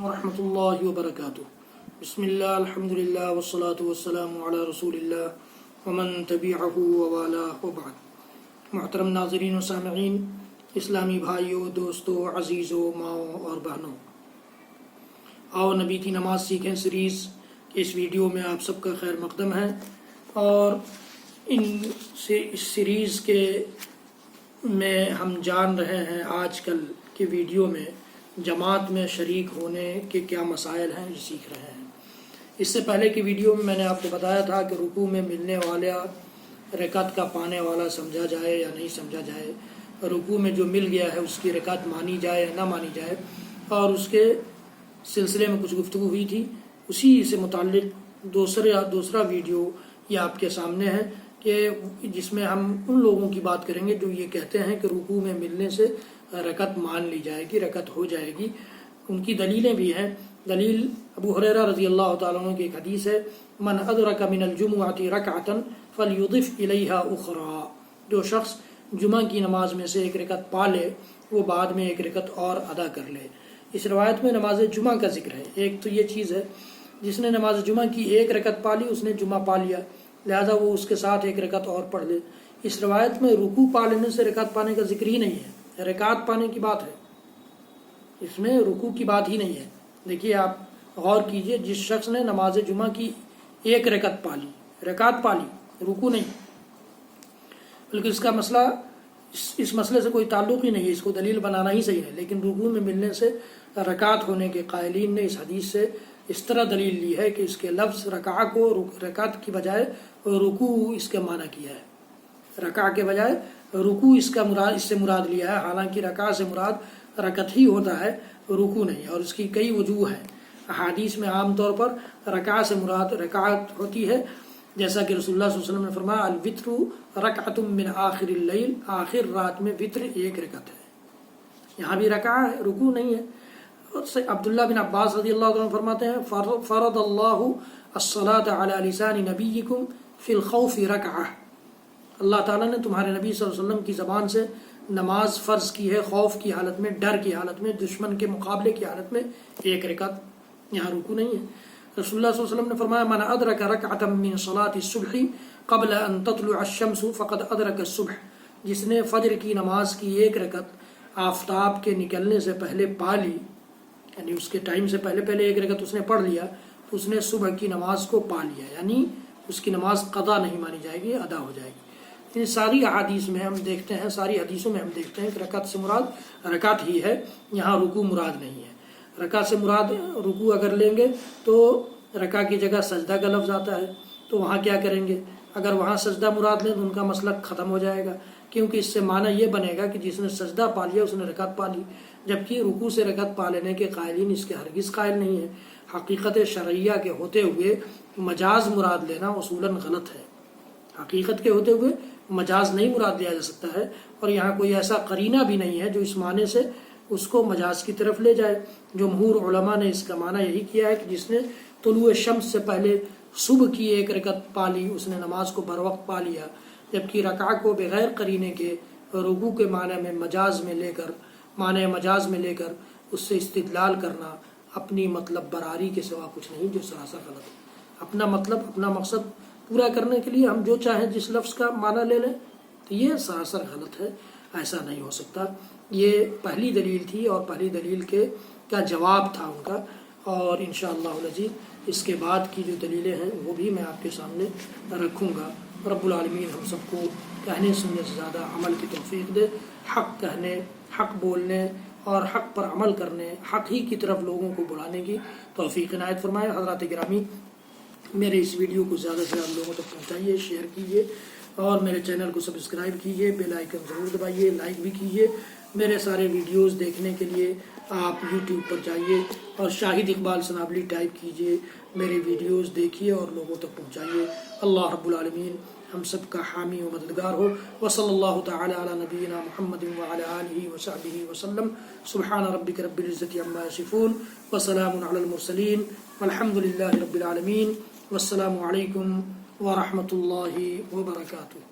ورحمۃ اللہ وبرکاتہ۔ بسم اللہ الحمد للہ والصلاة والسلام علی رسول اللہ ومن تبعہ ووالاہ وبعد۔ محترم ناظرین و سامعین، اسلامی بھائیوں، دوستوں، عزیزوں، ماؤں اور بہنوں، آؤ نبی کی نماز سیکھیں سیریز کے اس ویڈیو میں آپ سب کا خیر مقدم ہے، اور اس سیریز کے میں ہم جان رہے ہیں آج کل کے ویڈیو میں جماعت میں شریک ہونے کے کیا مسائل ہیں، جو سیکھ رہے ہیں۔ اس سے پہلے کی ویڈیو میں نے آپ کو بتایا تھا کہ رکوع میں ملنے والا رکعت کا پانے والا سمجھا جائے یا نہیں سمجھا جائے، رکوع میں جو مل گیا ہے اس کی رکعت مانی جائے یا نہ مانی جائے، اور اس کے سلسلے میں کچھ گفتگو ہوئی تھی۔ اسی سے متعلق دوسرا ویڈیو یہ آپ کے سامنے ہے کہ جس میں ہم ان لوگوں کی بات کریں گے جو یہ کہتے ہیں کہ رکوع میں ملنے سے رکعت مان لی جائے گی، رکعت ہو جائے گی۔ ان کی دلیلیں بھی ہیں۔ دلیل ابو ہریرہ رضی اللہ تعالیٰ عنہ کی ایک حدیث ہے، من ادرک من الجمعۃ رکعۃ فلیضف الیہا اخری، جو شخص جمعہ کی نماز میں سے ایک رکعت پا لے وہ بعد میں ایک رکعت اور ادا کر لے۔ اس روایت میں نماز جمعہ کا ذکر ہے۔ ایک تو یہ چیز ہے، جس نے نماز جمعہ کی ایک رکعت پا لی اس نے جمعہ پا لیا، لہذا وہ اس کے ساتھ ایک رکعت اور پڑھ لے۔ اس روایت میں رکوع پا لینے سے رکعت پانے کا ذکر ہی نہیں ہے، رکعت پانے کی بات ہے، اس میں رکوع کی بات ہی نہیں ہے۔ دیکھیے، آپ غور کیجئے، جس شخص نے نماز جمعہ کی ایک رکعت پا لی، رکعت پا لی، رکوع نہیں، بلکہ اس کا مسئلہ اس مسئلے سے کوئی تعلق ہی نہیں ہے، اس کو دلیل بنانا ہی صحیح ہے۔ لیکن رکوع میں ملنے سے رکعت ہونے کے قائلین نے اس حدیث سے اس طرح دلیل لی ہے کہ اس کے لفظ رکعہ کو رکعت کی بجائے رکوع اس کا معنی کیا ہے، رکعہ کے بجائے رکوع اس سے مراد لیا ہے، حالانکہ رکعہ سے مراد رکعت ہی ہوتا ہے، رکوع نہیں۔ اور اس کی کئی وجوہ ہیں۔ احادیث میں عام طور پر رکعہ سے مراد رکعت ہوتی ہے، جیسا کہ رسول اللہ صلی اللہ علیہ وسلم نے فرمایا الوتر رکعۃ من آخر اللیل، آخر رات میں وتر ایک رکعت ہے۔ یہاں بھی رکعہ ہے، رکوع نہیں ہے۔ عبداللہ بن عباس رضی اللہ عنہ فرماتے ہیں فرض اللہ الصلاۃ علی لسان نبیکم فی الخوف رکعہ، اللہ تعالیٰ نے تمہارے نبی صلی اللہ علیہ وسلم کی زبان سے نماز فرض کی ہے خوف کی حالت میں، ڈر کی حالت میں، دشمن کے مقابلے کی حالت میں ایک رکعت، یہاں رکوع نہیں ہے۔ رسول اللہ صلی اللہ علیہ وسلم نے فرمایا من ادرک رکعۃ من صلاۃ الصبح قبل ان تطلع الشمس فقد ادرک الصبح، جس نے فجر کی نماز کی ایک رکعت آفتاب کے نکلنے سے پہلے پا لی، یعنی اس کے ٹائم سے پہلے ایک رکعت اس نے پڑھ لیا تو اس نے صبح کی نماز کو پا لیا، یعنی اس کی نماز قضا نہیں مانی جائے گی، ادا ہو جائے گی۔ ان ساری احادیث میں ہم دیکھتے ہیں، ساری حدیثوں میں ہم دیکھتے ہیں کہ رکعت سے مراد رکعت ہی ہے، یہاں رکوع مراد نہیں ہے۔ رکعت سے مراد رکوع اگر لیں گے تو رکعت کی جگہ سجدہ کا لفظ آتا ہے، تو وہاں کیا کریں گے؟ اگر وہاں سجدہ مراد لیں تو ان کا مسلک ختم ہو جائے گا، کیونکہ اس سے معنی یہ بنے گا کہ جس نے سجدہ پا لیا اس نے رکعت پا لی، جبکہ رکوع سے رکعت پا لینے کے قائلین اس کے ہرگز قائل نہیں ہیں۔ حقیقت شرعیہ کے ہوتے ہوئے مجاز مراد لینا اصولاً غلط ہے۔ حقیقت کے ہوتے ہوئے مجاز نہیں مراد لیا جا سکتا ہے، اور یہاں کوئی ایسا قرینہ بھی نہیں ہے جو اس معنی سے اس کو مجاز کی طرف لے جائے۔ جمہور علماء نے اس کا معنی یہی کیا ہے کہ جس نے طلوع شمس سے پہلے صبح کی ایک رکعت پا لی اس نے نماز کو بروقت پا لیا، جبکہ رکعہ کو بغیر قرینے کے رکوع کے معنی میں مجاز میں لے کر اس سے استدلال کرنا اپنی مطلب براری کے سوا کچھ نہیں، جو سراسر غلط ہے۔ اپنا مطلب، اپنا مقصد پورا کرنے کے لیے ہم جو چاہیں جس لفظ کا معنی لے لیں تو یہ سراسر غلط ہے، ایسا نہیں ہو سکتا۔ یہ پہلی دلیل تھی، اور پہلی دلیل کا جواب تھا ان کا، اور انشاءاللہ العزیز اس کے بعد کی جو دلیلیں ہیں وہ بھی میں آپ کے سامنے رکھوں گا۔ رب العالمین ہم سب کو کہنے سننے سے زیادہ عمل کی توفیق دے، حق کہنے، حق بولنے اور حق پر عمل کرنے، حق ہی کی طرف لوگوں کو بلانے کی توفیق عنایت فرمائے۔ حضرات گرامی، میرے اس ویڈیو کو زیادہ سے زیادہ لوگوں تک پہنچائیے، شیئر کیجیے، اور میرے چینل کو سبسکرائب کیجیے، بیل آئیکن ضرور دبائیے، لائک بھی کیجیے۔ میرے سارے ویڈیوز دیکھنے کے لیے آپ یوٹیوب پر جائیے اور شاہد اقبال سنابلی ٹائپ کیجیے، میرے ویڈیوز دیکھیے اور لوگوں تک پہنچائیے۔ اللہ رب العالمین ہم سب کا حامی و مددگار ہو۔ وصلی اللہ تعالی علی نبینا محمد وعلی آلہ وصحبہ وسلم۔ سبحان ربک رب العزۃ عما یصفون وسلام علی المرسلین والحمد للہ رب العالمین، والسلام علیکم ورحمۃ اللہ وبرکاتہ۔